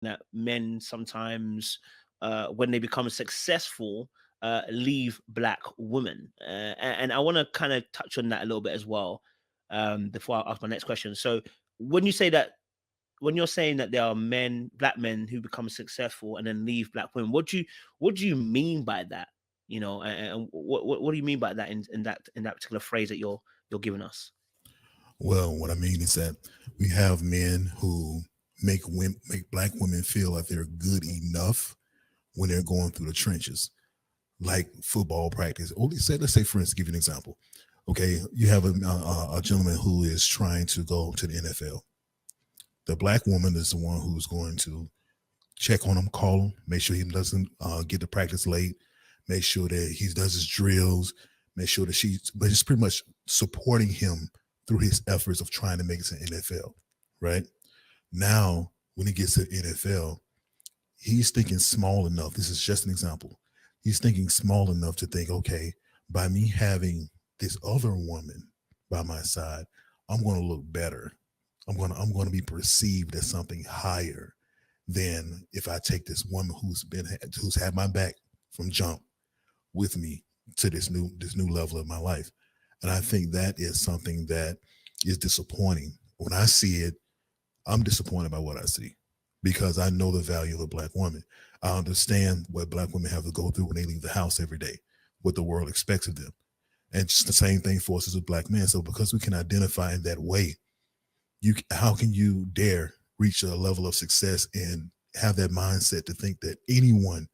that men sometimes, when they become successful, leave black women. And I want to kind of touch on that a little bit as well, before I ask my next question. So, when you say that, when you're saying that there are men, black men, who become successful and then leave black women, what do you mean by that? And what do you mean by that in that particular phrase that you're giving us? Well, what I mean is that we have men who make black women feel like they're good enough when they're going through the trenches, like football practice. Or let's say, for instance, give you an example. Okay, you have a gentleman who is trying to go to the NFL. The black woman is the one who's going to check on him, call him, make sure he doesn't get to practice late, make sure that he does his drills, make sure that but it's pretty much supporting him through his efforts of trying to make it to NFL, right? Now, when he gets to NFL, he's thinking small enough. This is just an example. He's thinking small enough to think, okay, by me having this other woman by my side, I'm going to look better. I'm going to be perceived as something higher than if I take this woman who's had my back from jump with me to this new level of my life. And I think that is something that is disappointing. When I see it, I'm disappointed by what I see because I know the value of a black woman. I understand what black women have to go through when they leave the house every day, what the world expects of them. And it's the same thing for us as a black man. So because we can identify in that way, how can you dare reach a level of success and have that mindset to think that anyone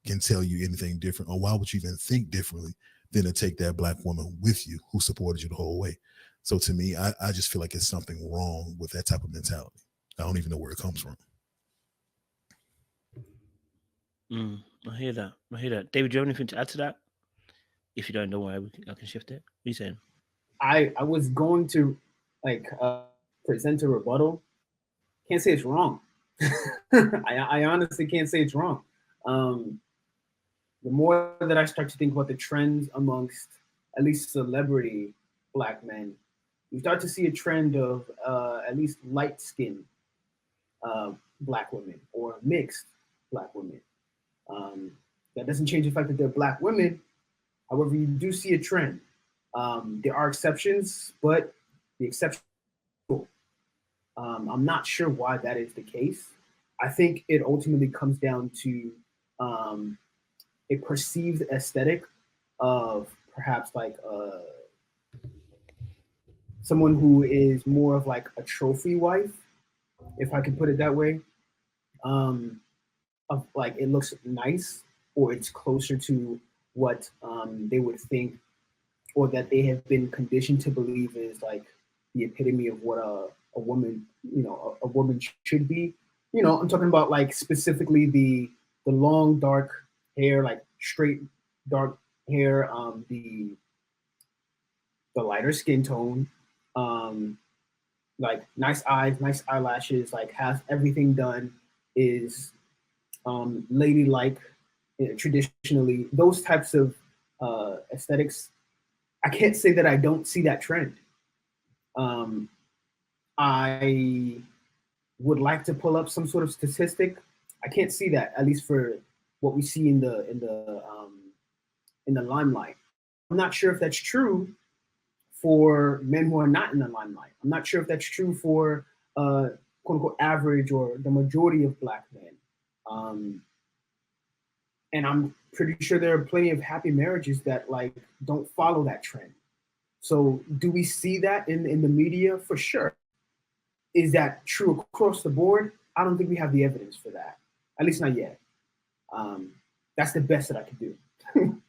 can tell you anything different? Or why would you even think differently than to take that black woman with you who supported you the whole way? So to me, I just feel like it's something wrong with that type of mentality. I don't even know where it comes from. Mm, I hear that. I hear that. David, do you have anything to add to that? If you don't know why, I can shift it. What are you saying? I was going to like present a rebuttal. Can't say it's wrong. I honestly can't say it's wrong. Um, the more that I start to think about the trends amongst at least celebrity black men, you start to see a trend of at least light skinned black women or mixed black women. Um, that doesn't change the fact that they're black women. However, you do see a trend. There are exceptions, but the exception. I'm not sure why that is the case. I think it ultimately comes down to um, a perceived aesthetic of perhaps like someone who is more of like a trophy wife, if I can put it that way. Um, of like it looks nice or it's closer to what they would think or that they have been conditioned to believe is like the epitome of what a woman, a woman should be. I'm talking about like specifically the long dark hair, like straight dark hair, the lighter skin tone, um, like nice eyes, nice eyelashes, like has everything done, is ladylike, traditionally. Those types of aesthetics. I can't say that I don't see that trend. Um, I would like to pull up some sort of statistic. I can't see that, at least for what we see in the limelight. I'm not sure if that's true for men who are not in the limelight. I'm not sure if that's true for quote unquote average or the majority of black men. And I'm pretty sure there are plenty of happy marriages that like don't follow that trend. So do we see that in the media? For sure. Is that true across the board? I don't think we have the evidence for that. At least not yet. That's the best that I could do.